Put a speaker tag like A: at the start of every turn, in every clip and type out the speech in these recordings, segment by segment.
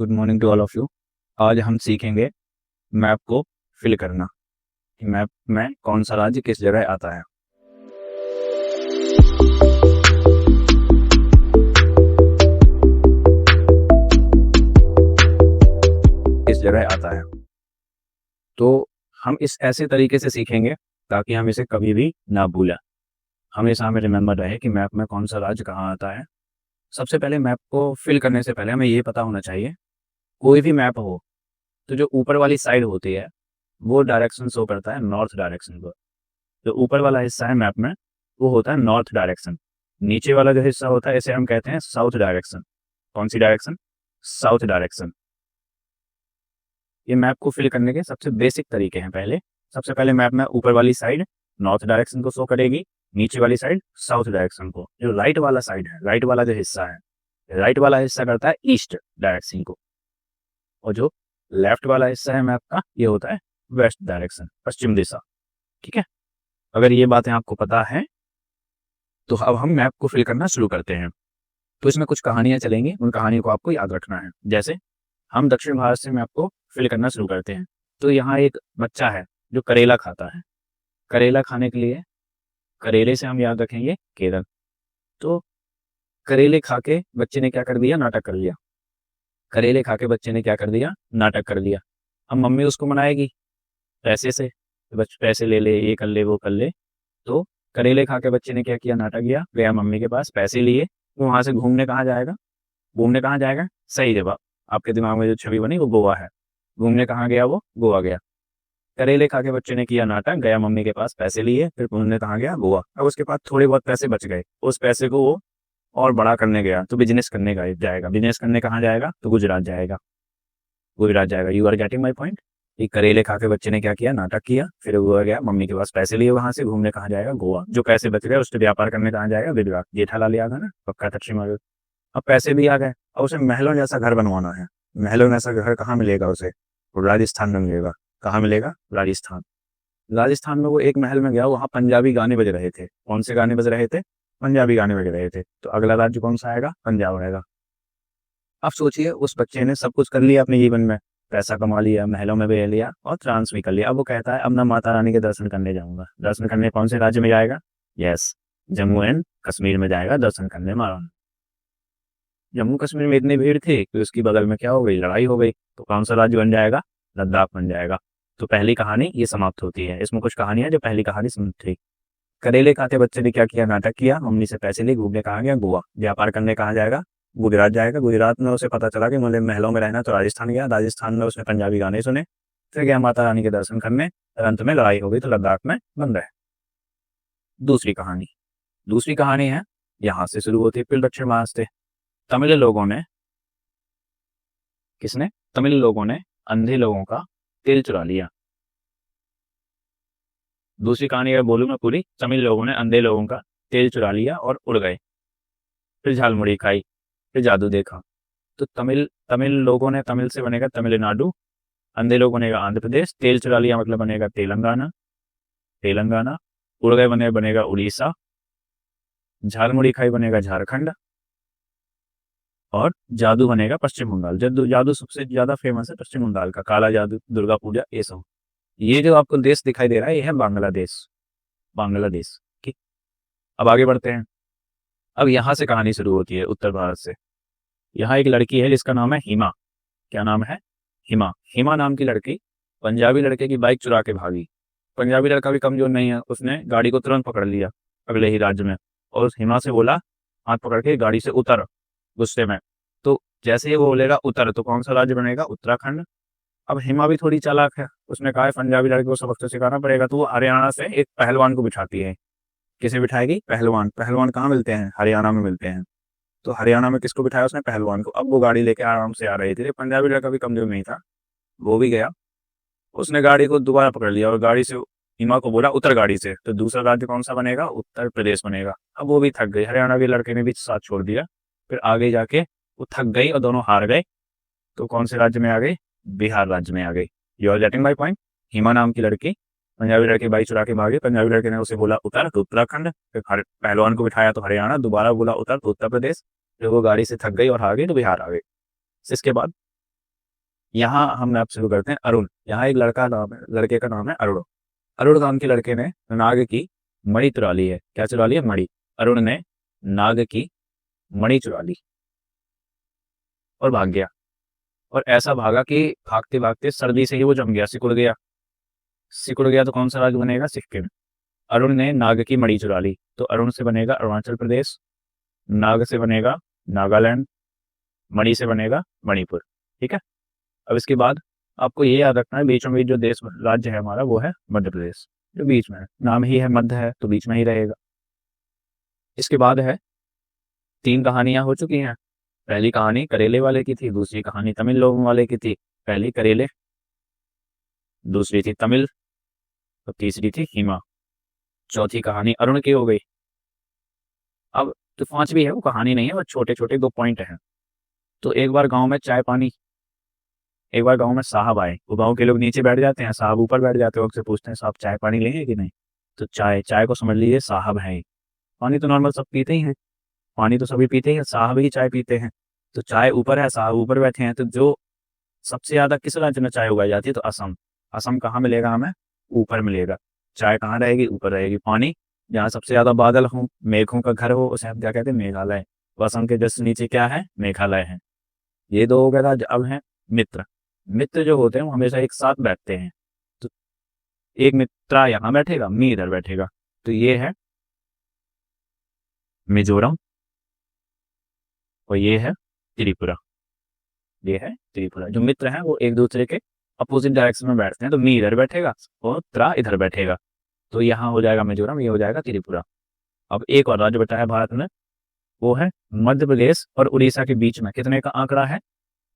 A: Good morning to all of you. आज हम सीखेंगे मैप को फिल करना कि मैप में कौन सा राज्य किस जगह आता है। किस जगह आता है, तो हम इस ऐसे तरीके से सीखेंगे ताकि हम इसे कभी भी ना भूलें, हमेशा हमें रिमेंबर रहे कि मैप में कौन सा राज्य कहाँ आता है। सबसे पहले मैप को फिल करने से पहले हमें ये पता होना चाहिए, कोई भी मैप हो तो जो ऊपर वाली साइड होती है वो डायरेक्शन शो करता है नॉर्थ डायरेक्शन को। जो ऊपर वाला हिस्सा है मैप में वो होता है नॉर्थ डायरेक्शन। नीचे वाला जो हिस्सा होता है इसे हम कहते हैं साउथ डायरेक्शन। कौन सी डायरेक्शन? South direction. ये मैप को फिल करने के सबसे बेसिक तरीके हैं। सबसे पहले मैप में ऊपर वाली साइड नॉर्थ डायरेक्शन को शो करेगी, नीचे वाली साइड साउथ डायरेक्शन को। जो राइट वाला साइड है, राइट वाला जो हिस्सा है, राइट वाला हिस्सा करता है ईस्ट डायरेक्शन को, और जो लेफ्ट वाला हिस्सा है मैप का ये होता है वेस्ट डायरेक्शन, पश्चिम दिशा। ठीक है, अगर ये बातें आपको पता है तो अब हम मैप को फिल करना शुरू करते हैं। तो इसमें कुछ कहानियां चलेंगी, उन कहानियों को आपको याद रखना है। जैसे हम दक्षिण भारत से मैप को फिल करना शुरू करते हैं, तो यहाँ एक बच्चा है जो करेला खाता है। करेला खाने के लिए करेले से हम याद रखेंगे केरल। तो करेले खा के बच्चे ने क्या कर दिया? नाटक कर लिया। करेले खा के बच्चे ने क्या कर दिया? नाटक कर दिया। अब मम्मी उसको मनाएगी पैसे से, बच्चे पैसे ले ले, ये कर ले, वो कर ले। तो करेले खा के बच्चे ने क्या किया? नाटक किया, गया मम्मी के पास, पैसे लिए। वो वहां से घूमने कहाँ जाएगा? घूमने कहाँ जाएगा? सही जवाब, आपके दिमाग में जो छवि बनी वो गोवा है। घूमने कहाँ गया? वो गोवा गया। करेले खा के बच्चे ने किया नाटक, गया मम्मी के पास, पैसे लिए, फिर घूमने कहाँ गया? गोवा। अब उसके पास थोड़े बहुत पैसे बच गए, उस पैसे को वो और बड़ा करने गया, तो बिजनेस करने का जाएगा। बिजनेस करने कहाँ जाएगा? तो गुजरात जाएगा। गुजरात जाएगा। You are getting my point. एक करेले खा के बच्चे ने क्या किया? नाटक किया, फिर गोवा गया, मम्मी के पास पैसे लिए, वहां से घूमने कहाँ जाएगा? गोवा। जो पैसे बच गए उससे व्यापार करने कहाँ जाएगा? गुजरात। जेठालाल याद है ना, पक्का तक्षी मारो। अब पैसे भी आ गए, अब उसे महलों जैसा घर बनवाना है। महलों जैसा घर कहाँ मिलेगा उसे? राजस्थान में मिलेगा। कहाँ मिलेगा? राजस्थान। राजस्थान में वो एक महल में गया, वहां पंजाबी गाने बज रहे थे। कौन से गाने बज रहे थे? पंजाबी गाने बज रहे थे। तो अगला राज्य कौन सा आएगा? पंजाब आएगा। अब सोचिए, उस बच्चे ने सब कुछ कर लिया अपने जीवन में, पैसा कमा लिया, महलों में भी रह लिया और ट्रांस भी कर लिया। अब वो कहता है अब मैं माता रानी के दर्शन करने जाऊंगा। दर्शन करने कौन से राज्य में जाएगा? यस, जम्मू एंड कश्मीर में जाएगा दर्शन करने माता। जम्मू कश्मीर में इतनी भीड़ थी कि उसकी बगल में क्या हो गई? लड़ाई हो गई। तो कौन सा राज्य बन जाएगा? लद्दाख बन जाएगा। तो पहली कहानी ये समाप्त होती है। इसमें कुछ कहानियां जो पहली कहानी समाप्त थी। करेले खाते बच्चे ने क्या किया? नाटक किया, मम्मी से पैसे लिए, घूमने कहाँ गया? गोवा। व्यापार करने कहाँ जाएगा? गुजरात जाएगा। गुजरात में उसे पता चला कि मुझे महलों में रहना, तो राजस्थान गया। राजस्थान में उसने पंजाबी गाने सुने, फिर गया माता रानी के दर्शन करने, अंत में लड़ाई हो गई तो लद्दाख में बन रहे। दूसरी कहानी है, यहाँ से शुरू होती है फिर दक्षिण भारत से। तमिल लोगों ने किसने? तमिल लोगों ने अंधे लोगों का तिल चुरा लिया। दूसरी कहानी अगर बोलूं मैं पूरी, तमिल लोगों ने अंधे लोगों का तेल चुरा लिया और उड़ गए। फिर झालमुड़ी खाई, फिर जादू देखा। तो तमिल तमिल लोगों ने, तमिल से बनेगा तमिलनाडु, अंधे लोग बनेगा आंध्र प्रदेश, तेल चुरा लिया मतलब बनेगा तेलंगाना, तेलंगाना, उड़ गए बनेगा उड़ीसा, झालमुड़ी खाई बनेगा झारखंड, और जादू बनेगा पश्चिम बंगाल। जादू जादू सबसे ज्यादा फेमस है पश्चिम बंगाल का, काला जादू, दुर्गा पूजा, ये सब। ये जो आपको देश दिखाई दे रहा है ये है बांग्लादेश। बांग्लादेश। ठीक, अब आगे बढ़ते हैं। अब यहाँ से कहानी शुरू होती है उत्तर भारत से। यहाँ एक लड़की है जिसका नाम है हिमा। क्या नाम है? हिमा। हिमा नाम की लड़की पंजाबी लड़के की बाइक चुरा के भागी। पंजाबी लड़का भी कमजोर नहीं है, उसने गाड़ी को तुरंत पकड़ लिया अगले ही राज्य में, और उस हिमा से बोला हाथ पकड़ के गाड़ी से उतर, गुस्से में। तो जैसे ही वो बोलेगा उतर, तो कौन सा राज्य बनेगा? उत्तराखंड। अब हिमा भी थोड़ी चालाक है, उसने कहा पंजाबी लड़के को सबक तो सिखाना पड़ेगा, तो वो हरियाणा से एक पहलवान को बिठाती है। किसे बिठाएगी? पहलवान। पहलवान कहाँ मिलते हैं? हरियाणा में मिलते हैं। तो हरियाणा में किसको बिठाया उसने? पहलवान को। अब वो गाड़ी लेके आराम से आ रही थी, पंजाबी लड़का भी कमजोर नहीं था, वो भी गया, उसने गाड़ी को दोबारा पकड़ लिया और गाड़ी से हिमा को बोला उतर गाड़ी से। तो दूसरा राज्य कौन सा बनेगा? उत्तर प्रदेश बनेगा। अब वो भी थक गई, हरियाणा के लड़के ने भी साथ छोड़ दिया। फिर आगे जाके वो थक गई और दोनों हार गए, तो कौन से राज्य में आ गई? बिहार राज्य में आ गई। You are getting my point. Hima नाम की लड़की पंजाबी लड़के बाइक चुरा के भागे, पंजाबी लड़के ने उसे बोला उतर, तो उत्तराखंड। फिर पहलवान को बिठाया तो हरियाणा, दोबारा बोला उतर, तो उत्तर प्रदेश। फिर वो गाड़ी से थक गई और हार गई, तो बिहार आ गई। इसके बाद यहाँ हम मैप शुरू करते हैं अरुण। यहाँ एक लड़का नाम है, लड़के का नाम है अरुण। अरुण नाम के लड़के ने नाग की मणि चुरा ली है। क्या चुरा ली है? मणि। अरुण ने नाग की मणि चुरा ली और भाग गया। और ऐसा भागा कि भागते भागते सर्दी से ही वो जम गया, सिकुड़ गया। सिकुड़ गया तो कौन सा राज्य बनेगा? सिक्किम। अरुण ने नाग की मणि चुरा ली, तो अरुण से बनेगा अरुणाचल प्रदेश, नाग से बनेगा नागालैंड, मणि से बनेगा मणिपुर। ठीक है। अब इसके बाद आपको ये याद रखना है, बीचों बीच जो देश राज्य है हमारा वो है मध्य प्रदेश, जो बीच में है। नाम ही है मध्य है तो बीच में ही रहेगा। इसके बाद है 3 कहानियां हो चुकी हैं। पहली कहानी करेले वाले की थी, दूसरी कहानी तमिल लोगों वाले की थी। पहली करेले, दूसरी थी तमिल, तो तीसरी थी हिमा। चौथी कहानी अरुण की हो गई। अब जो 5वीं है वो कहानी नहीं है, वो छोटे छोटे 2 पॉइंट हैं। तो एक बार गांव में चाय पानी, एक बार गांव में साहब आए। वो गांव के लोग नीचे बैठ जाते हैं, साहब ऊपर बैठ जाते हैं, उनसे पूछते हैं साहब चाय पानी लेंगे कि नहीं? तो चाय, चाय को समझ लीजिए साहब है। पानी तो नॉर्मल सब पीते ही हैं, पानी तो सभी पीते ही हैं, साहब ही चाय पीते हैं। तो चाय ऊपर है, साहब ऊपर बैठे हैं। तो जो सबसे ज्यादा किस राज्य में चाय उगाई जाती है? तो असम। असम कहाँ मिलेगा हमें? ऊपर मिलेगा। चाय कहाँ रहेगी? ऊपर रहेगी। पानी जहाँ सबसे ज्यादा बादल हो, मेघों का घर हो, उसे हम क्या कहते हैं? मेघालय। तो असम के जस्ट नीचे क्या है? मेघालय है। ये 2 हो गए राज्य। अब है मित्र। मित्र जो होते हैं वो हमेशा एक साथ बैठते हैं। तो एक मित्र यहाँ बैठेगा, मी इधर बैठेगा। तो ये है मिजोरम और ये है त्रिपुरा। ये है त्रिपुरा। जो मित्र हैं वो एक दूसरे के अपोजिट डायरेक्शन में बैठते हैं, तो मी इधर बैठेगा और त्रा इधर बैठेगा। तो यहाँ हो जाएगा मिजोरम, ये हो जाएगा त्रिपुरा। अब एक और राज्य बताया भारत में, वो है मध्य प्रदेश और उड़ीसा के बीच में। कितने का आंकड़ा है?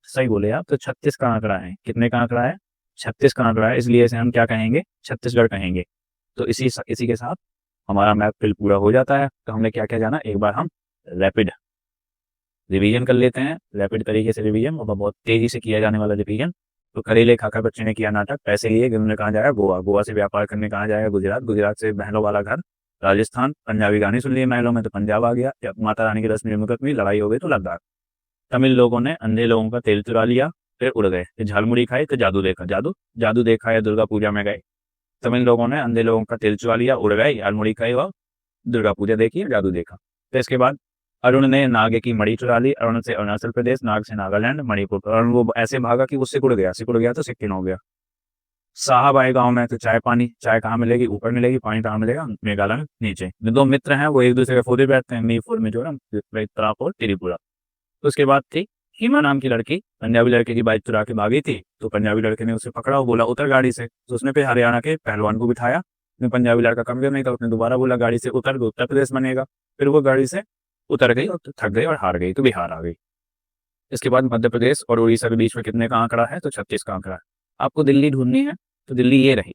A: सही बोले आप, तो 36 का आंकड़ा है। कितने का आंकड़ा है? 36 का आंकड़ा है, इसलिए इसे हम क्या कहेंगे? छत्तीसगढ़ कहेंगे। तो इसी के साथ हमारा मैप फिल पूरा हो जाता है। तो हमने क्या क्या जाना, एक बार हम रैपिड रिवीजन कर लेते हैं। रैपिड तरीके से रिवीजन, और बहुत तेजी से किया जाने वाला रिवीजन। तो करेले खाकर बच्चे ने किया नाटक, पैसे लिए घूमने कहाँ जाएगा? गोवा। गोवा से व्यापार करने कहाँ जाएगा? गुजरात। गुजरात से महलों वाला घर राजस्थान। पंजाबी गाने सुन लिए महलों में तो पंजाब आ गया। माता रानी की रस्म मुकत में लड़ाई हो गई तो लद्दाख। तमिल लोगों ने अंधे लोगों का तेल चुरा लिया, फिर उड़ गए। फिर झालमुड़ी खाई तो जादू देखा। जादू जादू देखा या दुर्गा पूजा में गए। तमिल लोगों ने अंधे लोगों का तेल चुरा लिया, उड़ गए, झालमुड़ी खाई और दुर्गा पूजा देखी, जादू देखा। फिर इसके बाद अरुण ने नाग की मणि चुरा ली। अरुण से अरुणाचल प्रदेश, नाग से नागालैंड, मणिपुर। अरुण वो ऐसे भागा कि वो सिकुड़ गया। सिकुड़ गया तो सिक्किम हो गया। साहब आए गांव में तो चाय पानी। चाय कहाँ मिलेगी? ऊपर मिलेगी। पानी कहाँ मिलेगा? मेघालय में नीचे। जो 2 मित्र हैं वो एक दूसरे के फोदे बैठते हैं, मीफुर मिजोरम, त्रिपुरा और त्रिपुरा। उसके बाद थी हिमा नाम की लड़की। पंजाबी लड़के की बाइक चुरा के भागी थी, तो पंजाबी लड़के ने उसे पकड़ा और बोला उतर गाड़ी से। तो उसने फिर हरियाणा के पहलवान को बिठाया। पंजाबी लड़का कमजोर नहीं था, उसने दोबारा बोला गाड़ी से उतर, तो उत्तर प्रदेश बनेगा। फिर वो गाड़ी से उतर गई और थक गई और हार गई, तो बिहार आ गई। इसके बाद मध्य प्रदेश और उड़ीसा के बीच में कितने का आंकड़ा है? तो 36 का आंकड़ा है। आपको दिल्ली ढूंढनी है, तो दिल्ली ये रही।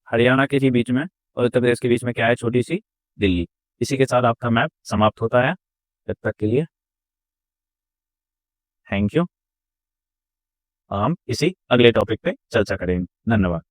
A: हरियाणा के ही बीच में और उत्तर प्रदेश के बीच में क्या है? छोटी सी दिल्ली। इसी के साथ आपका मैप समाप्त होता है। तब तक के लिए थैंक यू। हम इसी अगले टॉपिक पे चर्चा करेंगे। धन्यवाद।